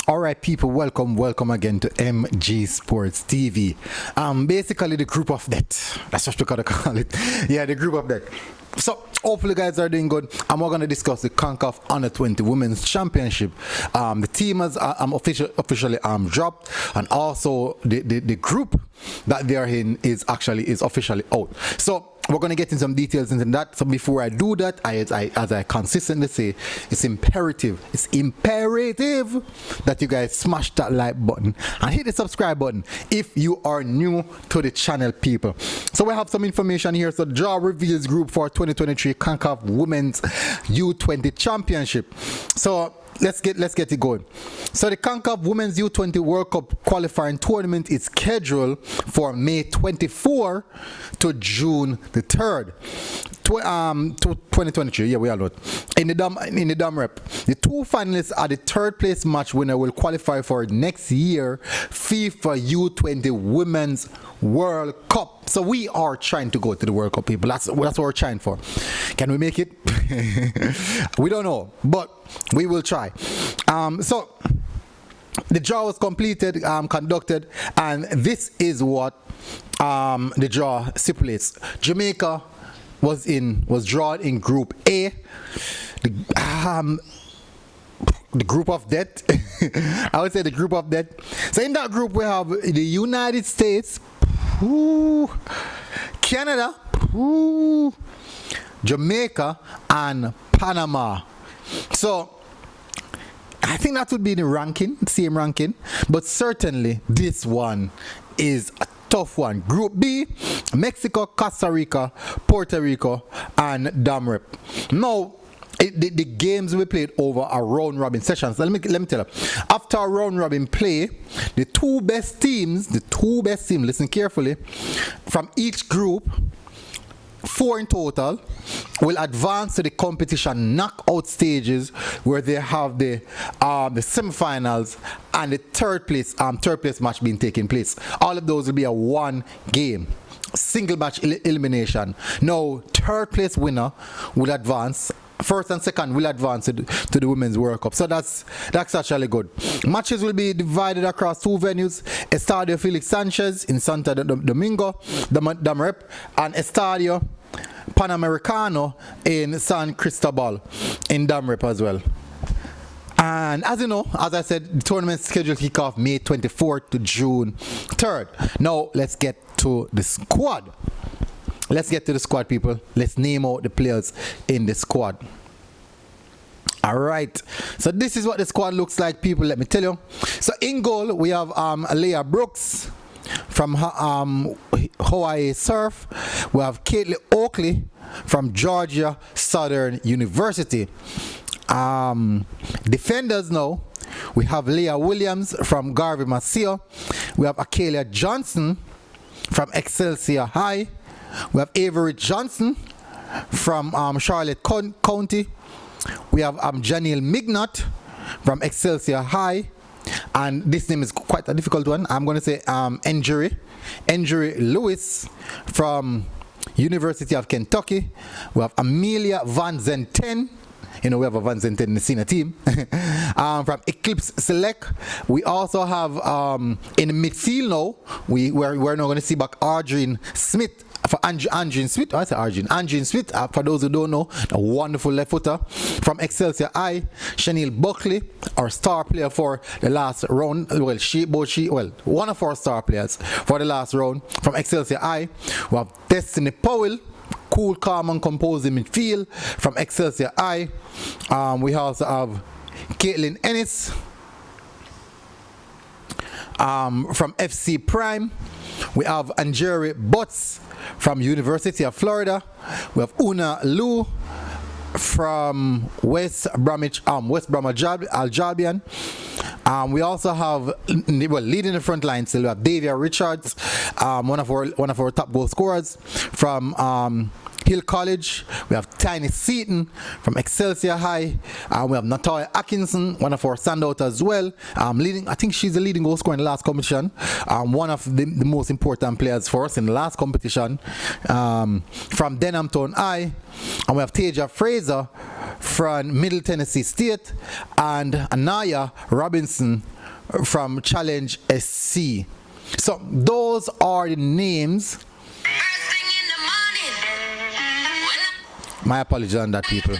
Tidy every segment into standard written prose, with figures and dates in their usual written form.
All right, people, welcome again to MG Sports TV. Basically the group of death. That's what we gotta call it. Yeah, the group of death. So hopefully you guys are doing good, and we're gonna discuss the concacaf Under 20 Women's Championship. The team has officially dropped, and also the group that they are in is officially out. So we're going to get in some details into that. So before I do that, as I consistently say, it's imperative that you guys smash that like button and hit the subscribe button if you are new to the channel, people. So we have some information here. So draw reveals group for 2023 concacaf Women's U20 Championship. So let's get it going. So the concacaf Women's U20 World Cup qualifying tournament is scheduled for May 24 to June the 3rd. To 2023, yeah, we are not. In the dam rep. The two finalists are the third place match winner will qualify for next year FIFA U20 Women's World Cup. So we are trying to go to the World Cup, people. That's what we're trying for. Can we make it? We don't know, but we will try. So the draw was completed, conducted, and this is what the draw stipulates. Jamaica was drawn in Group A. The group of death. I would say the group of death. So in that group we have the United States, Canada, Jamaica, and Panama. So I think that would be the same ranking, but certainly this one is a tough one. Group B: Mexico, Costa Rica, Puerto Rico, and Damrep. Now, the games we played over a round robin session. So let me tell you. After a round robin play, the two best teams, listen carefully, from each group, 4 in total, will advance to the competition knockout stages, where they have the semifinals and the third place match being taking place. All of those will be a one game single match elimination. Now, third place winner will advance. First and second will advance to the Women's World Cup. So that's actually good. Matches will be divided across 2 venues: Estadio Felix Sanchez in Santo Domingo, Damrep, and Estadio Panamericano in San Cristobal in Damrep as well. And as you know, as I said, the tournament scheduled kick off May 24th to June 3rd. Now let's get to the squad. Let's get to the squad, people. Let's name out the players in the squad. All right. So this is what the squad looks like, people. Let me tell you. So in goal, we have Leah Brooks from Hawaii Surf. We have Caitlin Oakley from Georgia Southern University. Defenders now. We have Leah Williams from Garvey Maceo. We have Akelia Johnson from Excelsior High. We have Avery Johnson from Charlotte County. We have Janelle Mignot from Excelsior High. And this name is quite a difficult one. I'm going to say Enjury Lewis from University of Kentucky. We have Amelia Van Zenten. You know, we have a Van Zenten in the senior team. From Eclipse Select. We also have in the midfield now, we're now going to see back Arjun Smith. For Anjin Smith, I say Anjin Smith, for those who don't know, a wonderful left footer from Excelsior I. Chanel Buckley, our star player for the last round. One of our star players for the last round from Excelsior I. We have Destiny Powell, cool, calm, and composing midfield from Excelsior I. We also have Caitlin Ennis from FC Prime. We have Anjeri Butts from University of Florida. We have Una Liu from West Bromwich Albion. We also have, leading the front line still, we have Davia Richards, one of our top goal scorers from Hill College. We have Tiny Seaton from Excelsior High. We have Natalia Atkinson, one of our standouts as well. I think she's the leading goal scorer in the last competition. One of the most important players for us in the last competition. From Denham Town High. And we have Taja Fraser from Middle Tennessee State, and Anaya Robinson from Challenge SC. So those are the names. My apologies on that, people.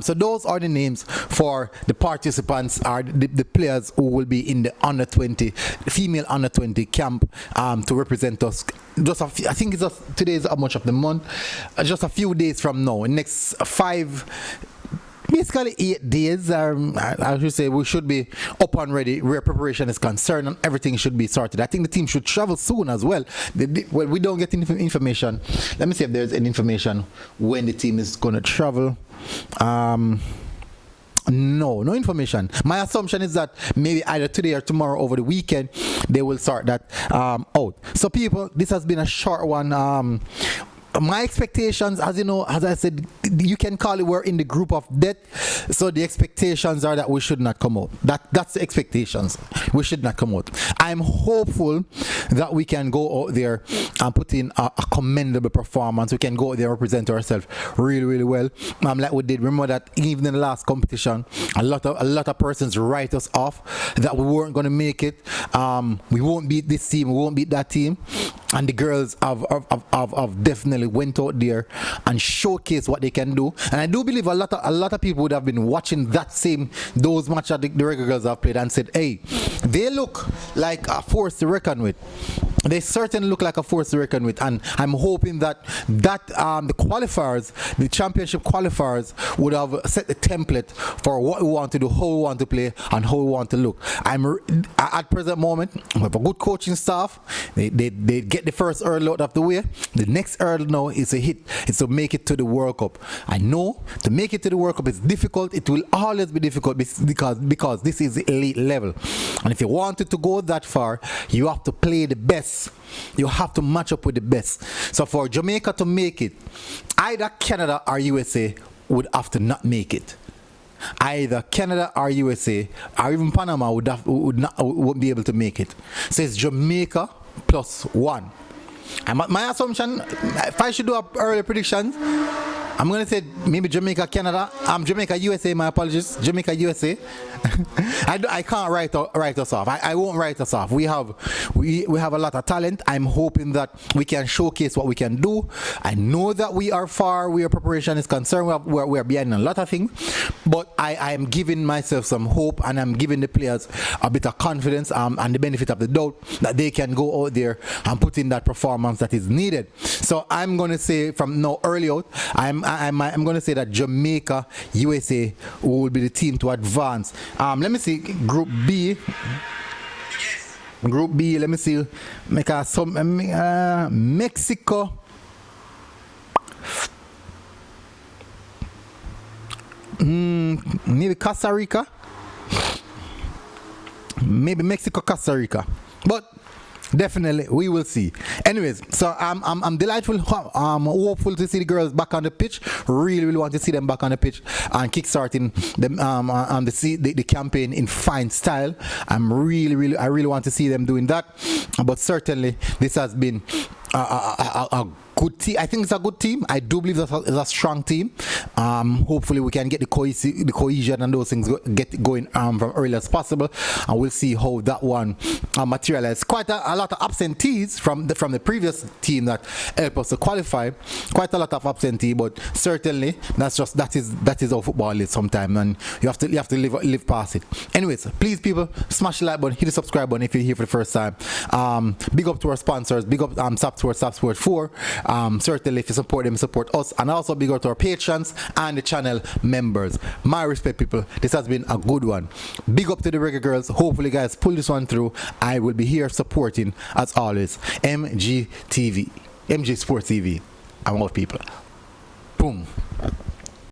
So those are the names for the participants, are the players who will be in the under 20, female under 20 camp to represent us. Just I think it's just, today is how much of the month? Just a few days from now. Next 8 days, I should say, we should be up and ready where preparation is concerned, and everything should be sorted. I think the team should travel soon as well. Well, we don't get information. Let me see if there's any information when the team is going to travel. No information. My assumption is that maybe either today or tomorrow over the weekend they will sort that out. So people, this has been a short one. My expectations, as you know, as I said, you can call it, we're in the group of death. So the expectations are that we should not come out. That's the expectations. We should not come out. I'm hopeful that we can go out there and put in a commendable performance. We can go out there and represent ourselves really, really well. Like we did. Remember that even in the last competition, a lot of persons write us off that we weren't going to make it. We won't beat this team. We won't beat that team. And the girls have definitely went out there and showcased what they can do. And I do believe a lot of people would have been watching those matches that the Reggae Girlz have played and said, hey, they look like a force to reckon with. They certainly look like a force to reckon with, and I'm hoping that the qualifiers, the championship qualifiers, would have set the template for what we want to do, how we want to play, and how we want to look. At present moment, we have a good coaching staff. They get the first hurdle out of the way. The next hurdle now is to make it to the World Cup. I know to make it to the World Cup is difficult. It will always be difficult because this is the elite level, and if you wanted to go that far, you have to play the best. You have to match up with the best. So for Jamaica to make it, either Canada or USA would have to not make it. Either Canada or USA or even Panama wouldn't be able to make it. So it's Jamaica +1. And my assumption, if I should do early predictions, I'm going to say maybe Jamaica, Canada. Jamaica, USA, my apologies. Jamaica, USA. I can't write us off. I won't write us off. We have a lot of talent. I'm hoping that we can showcase what we can do. I know that we are far where preparation is concerned. We're behind a lot of things. But I am giving myself some hope, and I'm giving the players a bit of confidence and the benefit of the doubt that they can go out there and put in that performance that is needed. So I'm going to say from now early out, I'm going to say that Jamaica, USA will be the team to advance. Let me see, Group B. Group B, let me see. Mexico. Maybe Costa Rica. Maybe Mexico, Costa Rica. But definitely, we will see. Anyways, so I'm delightful. I'm hopeful to see the girls back on the pitch. Really want to see them back on the pitch and kickstarting the campaign in fine style. I really want to see them doing that. But certainly, this has been a good team. I think it's a good team. I do believe it's a strong team. Hopefully we can get the cohesion and those things get going from early as possible, and we'll see how that one materializes. Quite a lot of absentees from the previous team that helped us to qualify. Quite a lot of absentee, but certainly that is how football is sometimes, and you have to live past it. Anyways, please people, smash the like button, hit the subscribe button if you're here for the first time. Big up to our sponsors. Big up Sapsport 4. Certainly if you support them, support us, and also big up to our patrons and the channel members. My respect, people, this has been a good one. Big up to the Reggae Girlz. Hopefully guys pull this one through. I will be here supporting as always. MG Sports TV. I'm out, people. Boom.